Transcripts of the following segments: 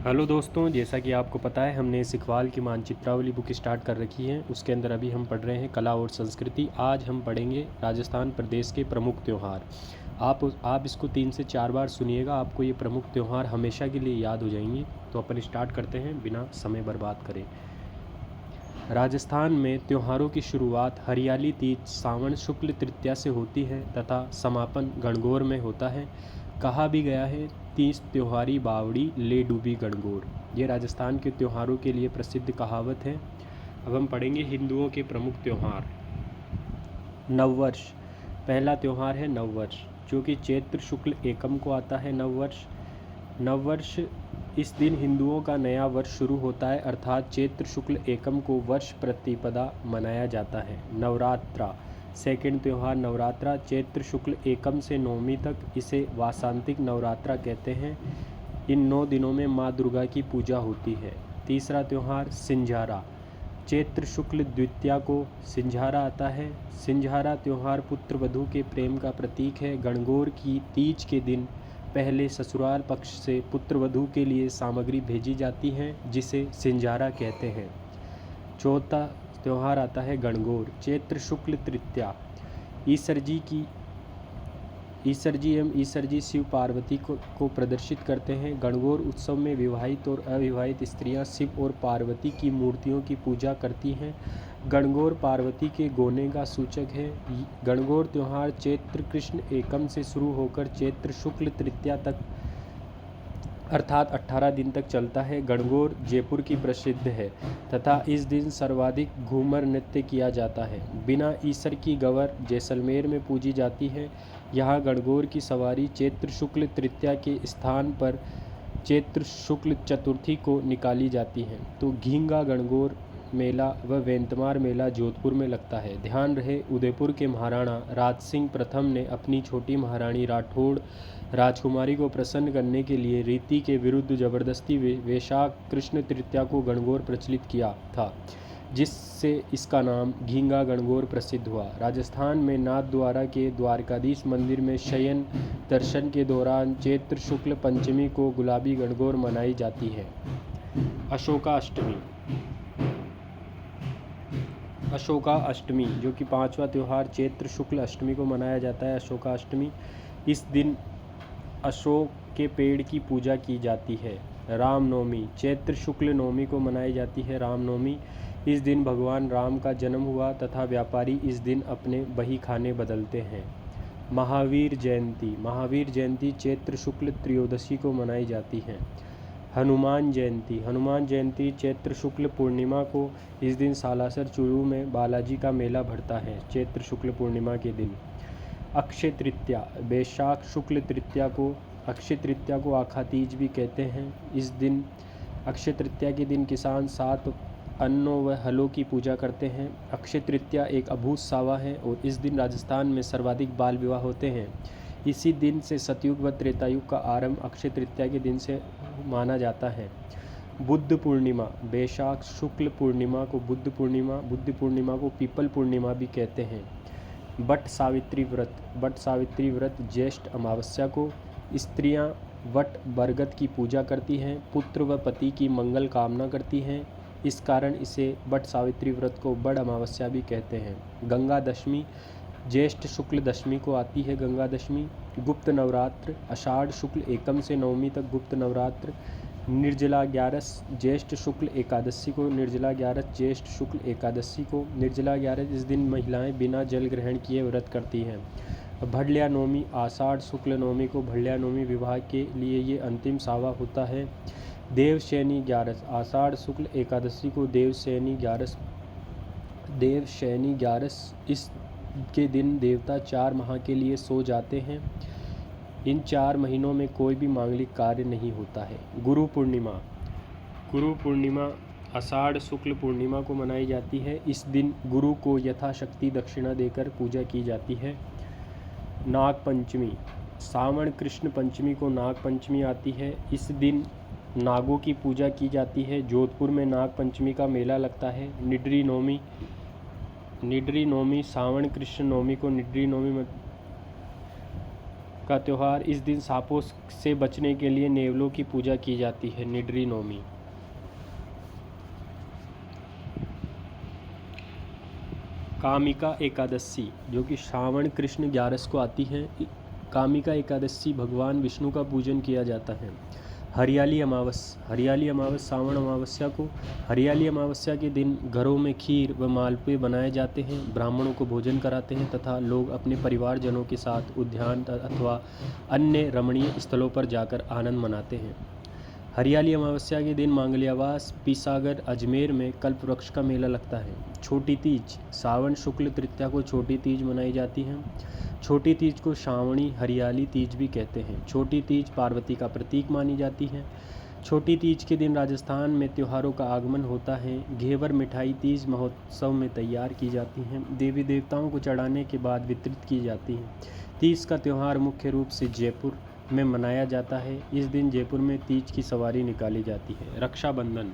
Hello दोस्तों, जैसा कि आपको पता है हमने सिखवाल की मानचित्रावली बुक स्टार्ट कर रखी है। उसके अंदर अभी हम पढ़ रहे हैं कला और संस्कृति। आज हम पढ़ेंगे राजस्थान प्रदेश के प्रमुख त्यौहार। आप इसको 3 से 4 बार सुनिएगा, आपको ये प्रमुख त्यौहार हमेशा के लिए याद हो जाएंगे। तो अपन स्टार्ट करते हैं बिना समय बर्बाद करें। राजस्थान में त्योहारों की शुरुआत हरियाली तीज सावन शुक्ल तृतीया से होती है तथा समापन गणगौर में होता है। कहा भी गया है, तीज त्योहारी बावड़ी ले डूबी गणगौर। ये राजस्थान के त्योहारों के लिए प्रसिद्ध कहावत है। अब हम पढ़ेंगे हिंदुओं के प्रमुख त्यौहार। नववर्ष, पहला त्यौहार है नववर्ष, जो कि चैत्र शुक्ल एकम को आता है। नववर्ष इस दिन हिंदुओं का नया वर्ष शुरू होता है, अर्थात चैत्र शुक्ल एकम को वर्ष प्रतिपदा मनाया जाता है। नवरात्रा, सेकंड त्यौहार नवरात्रा, चैत्र शुक्ल एकम से नवमी तक इसे वासंतिक नवरात्रा कहते हैं। इन 9 दिनों में माँ दुर्गा की पूजा होती है। तीसरा त्यौहार सिंझारा, चैत्र शुक्ल द्वितीया को सिंझारा आता है। सिंझारा त्यौहार पुत्र वधू के प्रेम का प्रतीक है। गणगौर की तीज के दिन पहले ससुराल पक्ष से पुत्र वधू के लिए सामग्री भेजी जाती है, जिसे सिंझारा कहते हैं। चौथा त्यौहार आता है गणगौर, चैत्र शुक्ल तृतीया। ईसर जी एवं ईसर जी शिव पार्वती को प्रदर्शित करते हैं। गणगौर उत्सव में विवाहित और अविवाहित स्त्रियां शिव और पार्वती की मूर्तियों की पूजा करती हैं। गणगौर पार्वती के गोने का सूचक है। गणगौर त्यौहार चैत्र कृष्ण एकम से शुरू होकर चैत्र शुक्ल तृतीया तक अर्थात 18 दिन तक चलता है। गणगौर जयपुर की प्रसिद्ध है तथा इस दिन सर्वाधिक घूमर नृत्य किया जाता है। बिना ईसर की गवर जैसलमेर में पूजी जाती है। यहाँ गणगौर की सवारी चैत्र शुक्ल तृतीया के स्थान पर चैत्र शुक्ल चतुर्थी को निकाली जाती है। तो घींगा गणगौर मेला व वेंतमार मेला जोधपुर में लगता है। ध्यान रहे, उदयपुर के महाराणा राज सिंह प्रथम ने अपनी छोटी महारानी राठौड़ राजकुमारी को प्रसन्न करने के लिए रीति के विरुद्ध जबरदस्ती वैशाख कृष्ण तृतीया को गणगौर प्रचलित किया था, जिससे इसका नाम घींगा गणगौर प्रसिद्ध हुआ। राजस्थान में नाथद्वारा के द्वारकाधीश मंदिर में शयन दर्शन के दौरान चैत्र शुक्ल पंचमी को गुलाबी गणगौर मनाई जाती है। अशोका अष्टमी, जो कि 5वां त्यौहार चैत्र शुक्ल अष्टमी को मनाया जाता है। अशोका अष्टमी, इस दिन अशोक के पेड़ की पूजा की जाती है। रामनवमी, चैत्र शुक्ल नवमी को मनाई जाती है। रामनवमी, इस दिन भगवान राम का जन्म हुआ तथा व्यापारी इस दिन अपने बही खाने बदलते हैं। महावीर जयंती चैत्र शुक्ल त्रयोदशी को मनाई जाती है। हनुमान जयंती चैत्र शुक्ल पूर्णिमा को, इस दिन सालासर चूरू में बालाजी का मेला भरता है, चैत्र शुक्ल पूर्णिमा के दिन। अक्षय तृतीया, वैशाख शुक्ल तृतीया को अक्षय तृतीया को आखा तीज भी कहते हैं। इस दिन अक्षय तृतीया के दिन किसान 7 अन्नों व हलों की पूजा करते हैं। अक्षय तृतीया एक अभूत सावा है और इस दिन राजस्थान में सर्वाधिक बाल विवाह होते हैं। इसी दिन से सतयुग व त्रेतायुग का आरंभ अक्षय तृतीया के दिन से माना जाता है। बुद्ध पूर्णिमा, वैशाख शुक्ल पूर्णिमा को बुद्ध पूर्णिमा को पीपल पूर्णिमा भी कहते हैं। बट सावित्री व्रत ज्येष्ठ अमावस्या को स्त्रियां वट बरगद की पूजा करती हैं, पुत्र व पति की मंगल कामना करती हैं। इस कारण इसे बट सावित्री व्रत को बड़ अमावस्या भी कहते हैं। गंगा दशमी, ज्येष्ठ शुक्ल दशमी को आती है गंगा दशमी। गुप्त नवरात्र, आषाढ़ शुक्ल एकम से नवमी तक गुप्त नवरात्र। निर्जला ग्यारस, ज्येष्ठ शुक्ल एकादशी को निर्जला ग्यारस ज्येष्ठ शुक्ल एकादशी को निर्जला ग्यारस, इस दिन महिलाएं बिना जल ग्रहण किए व्रत करती हैं। भड़ल्या नवमी, आषाढ़ शुक्ल नवमी को भड़ल्या नवमी, विवाह के लिए ये अंतिम सावा होता है। देवशयनी ग्यारस, आषाढ़ शुक्ल एकादशी को देवशयनी ग्यारस, इस के दिन देवता 4 माह के लिए सो जाते हैं। इन 4 महीनों में कोई भी मांगलिक कार्य नहीं होता है। गुरु पूर्णिमा आषाढ़ शुक्ल पूर्णिमा को मनाई जाती है। इस दिन गुरु को यथाशक्ति दक्षिणा देकर पूजा की जाती है। नाग पंचमी, सावन कृष्ण पंचमी को नाग पंचमी आती है। इस दिन नागों की पूजा की जाती है। जोधपुर में नाग पंचमी का मेला लगता है। निडरी नवमी, सावन कृष्ण नवमी को निडरी नवमी का त्यौहार। इस दिन सांपों से बचने के लिए नेवलों की पूजा की जाती है। निड्री नवमी। कामिका एकादशी जो कि श्रावण कृष्ण 11 को आती है। कामिका एकादशी भगवान विष्णु का पूजन किया जाता है। हरियाली अमावस सावन अमावस्या को हरियाली अमावस्या के दिन घरों में खीर व मालपुए बनाए जाते हैं, ब्राह्मणों को भोजन कराते हैं तथा लोग अपने परिवारजनों के साथ उद्यान अथवा अन्य रमणीय स्थलों पर जाकर आनंद मनाते हैं। हरियाली अमावस्या के दिन मांगल्यावास पीसागर अजमेर में कल्प वृक्ष का मेला लगता है। छोटी तीज सावन शुक्ल तृतीया को छोटी तीज मनाई जाती है। छोटी तीज को श्रावणी हरियाली तीज भी कहते हैं। छोटी तीज पार्वती का प्रतीक मानी जाती है। छोटी तीज के दिन राजस्थान में त्योहारों का आगमन होता है। घेवर मिठाई तीज महोत्सव में तैयार की जाती हैं, देवी देवताओं को चढ़ाने के बाद वितरित की जाती हैं। तीज का त्यौहार मुख्य रूप से जयपुर में मनाया जाता है। इस दिन जयपुर में तीज की सवारी निकाली जाती है। रक्षाबंधन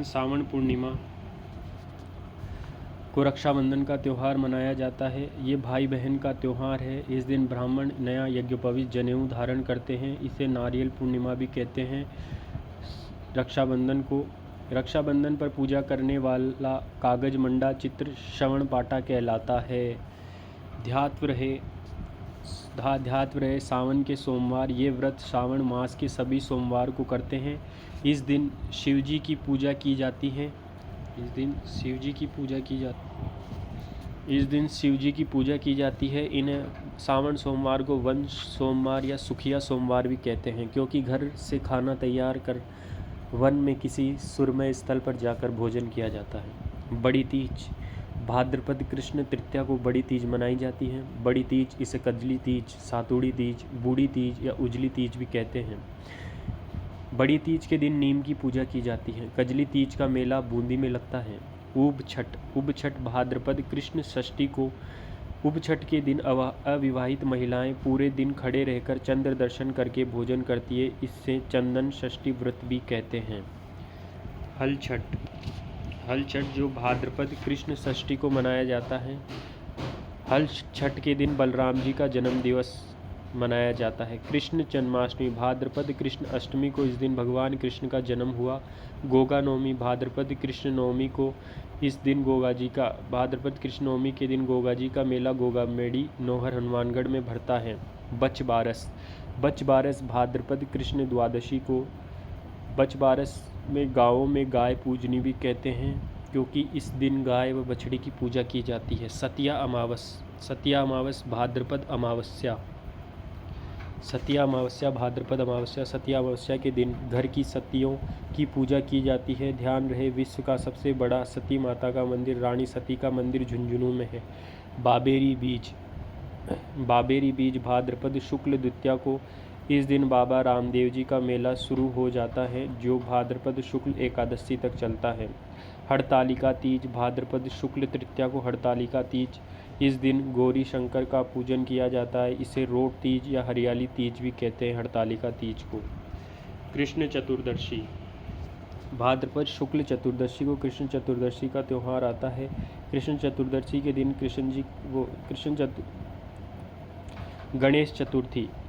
सावन पूर्णिमा को रक्षाबंधन का त्यौहार मनाया जाता है। ये भाई बहन का त्यौहार है। इस दिन ब्राह्मण नया यज्ञोपवीत जनेऊ धारण करते हैं। इसे नारियल पूर्णिमा भी कहते हैं। रक्षाबंधन पर पूजा करने वाला कागज मंडा चित्र श्रवण पाटा कहलाता है। ध्यात्व रहे सावन के सोमवार। ये व्रत श्रावण मास के सभी सोमवार को करते हैं। इस दिन शिवजी की पूजा की जाती है। इस दिन शिवजी की पूजा की जाती है। इन्हें सावन सोमवार को वंश सोमवार या सुखिया सोमवार भी कहते हैं, क्योंकि घर से खाना तैयार कर वन में किसी सुरमय स्थल पर जाकर भोजन किया जाता है। बड़ी तीज भाद्रपद कृष्ण तृतीया को बड़ी तीज मनाई जाती है। बड़ी तीज इसे कजली तीज, सातुड़ी तीज, बूढ़ी तीज या उजली तीज भी कहते हैं। बड़ी तीज के दिन नीम की पूजा की जाती है। कजली तीज का मेला बूंदी में लगता है। उब छठ भाद्रपद कृष्ण षष्ठी को उब छठ के दिन अविवाहित महिलाएं पूरे दिन खड़े रहकर चंद्र दर्शन करके भोजन करती है। इससे चंदन षष्ठी व्रत भी कहते हैं। हल छठ जो भाद्रपद कृष्ण षष्ठी को मनाया जाता है। हल छठ के दिन बलराम जी का जन्म दिवस मनाया जाता है। कृष्ण जन्माष्टमी भाद्रपद कृष्ण अष्टमी को इस दिन भगवान कृष्ण का जन्म हुआ। गोगा नवमी भाद्रपद कृष्ण नवमी को इस दिन भाद्रपद कृष्ण नवमी के दिन गोगा जी का मेला गोगा मेड़ी नौहर हनुमानगढ़ में भरता है। बच बारस भाद्रपद कृष्ण द्वादशी को बच बारस में गाँवों में गाय पूजनी भी कहते हैं, क्योंकि इस दिन गाय व बछड़ी की पूजा की जाती है। सतिया अमावस भाद्रपद अमावस्या भाद्रपद अमावस्या। सतिया अमावस्या के दिन घर की सतियों की पूजा की जाती है। ध्यान रहे विश्व का सबसे बड़ा सती माता का मंदिर रानी सती का मंदिर झुंझुनू में है। बाबेरी बीज भाद्रपद शुक्ल द्वितीया को इस दिन बाबा रामदेव जी का मेला शुरू हो जाता है, जो भाद्रपद शुक्ल एकादशी तक चलता है। हड़तालिका तीज भाद्रपद शुक्ल तृतीया को हड़तालिका तीज। इस दिन गौरी शंकर का पूजन किया जाता है। इसे रोट तीज या हरियाली तीज भी कहते हैं। हड़तालिका तीज को कृष्ण चतुर्दशी भाद्रपद शुक्ल चतुर्दशी को कृष्ण चतुर्दशी का त्यौहार आता है। कृष्ण चतुर्दशी के दिन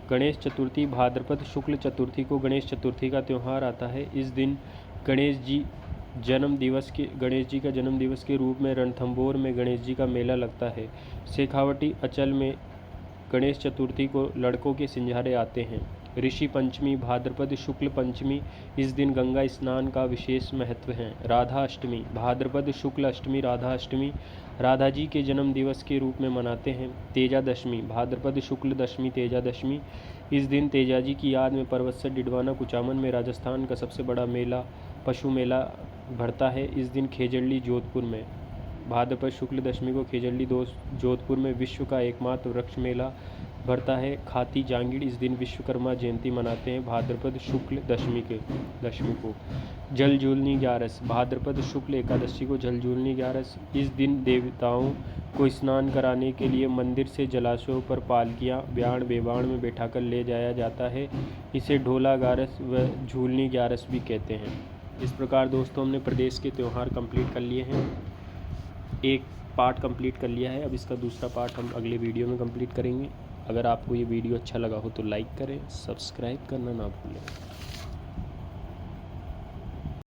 गणेश चतुर्थी भाद्रपद शुक्ल चतुर्थी को गणेश चतुर्थी का त्यौहार आता है। इस दिन गणेश जी का जन्म दिवस के रूप में रणथंभौर में गणेश जी का मेला लगता है। शेखावटी अचल में गणेश चतुर्थी को लड़कों के सिंझारे आते हैं। ऋषि पंचमी भाद्रपद शुक्ल पंचमी। इस दिन गंगा स्नान का विशेष महत्व है। राधा अष्टमी भाद्रपद शुक्ल अष्टमी राधा अष्टमी राधा जी के जन्म दिवस के रूप में मनाते हैं। तेजा दशमी भाद्रपद शुक्ल दशमी तेजा दशमी। इस दिन तेजा जी की याद में पर्वत डिडवाना कुचामन में राजस्थान का सबसे बड़ा मेला पशु मेला भरता है। इस दिन खेजड़ली जोधपुर में भाद्रपद शुक्ल दशमी को खेजड़ली जोधपुर में विश्व का एकमात्र वृक्ष मेला भरता है। खाती जांगीड़ इस दिन विश्वकर्मा जयंती मनाते हैं। भाद्रपद शुक्ल दशमी को जलजूलनी ग्यारस भाद्रपद शुक्ल एकादशी को जलजूलनी ग्यारस। इस दिन देवताओं को स्नान कराने के लिए मंदिर से जलाशयों पर पालकियाँ ब्याण बेबाण में बैठाकर ले जाया जाता है। इसे ढोला ग्यारस व झूलनी ग्यारस भी कहते हैं। इस प्रकार दोस्तों हमने प्रदेश के त्यौहार कंप्लीट कर लिए हैं। एक पार्ट कंप्लीट कर लिया है, अब इसका दूसरा पार्ट हम अगले वीडियो में कंप्लीट करेंगे। अगर आपको ये वीडियो अच्छा लगा हो तो लाइक करें, सब्सक्राइब करना ना भूलें।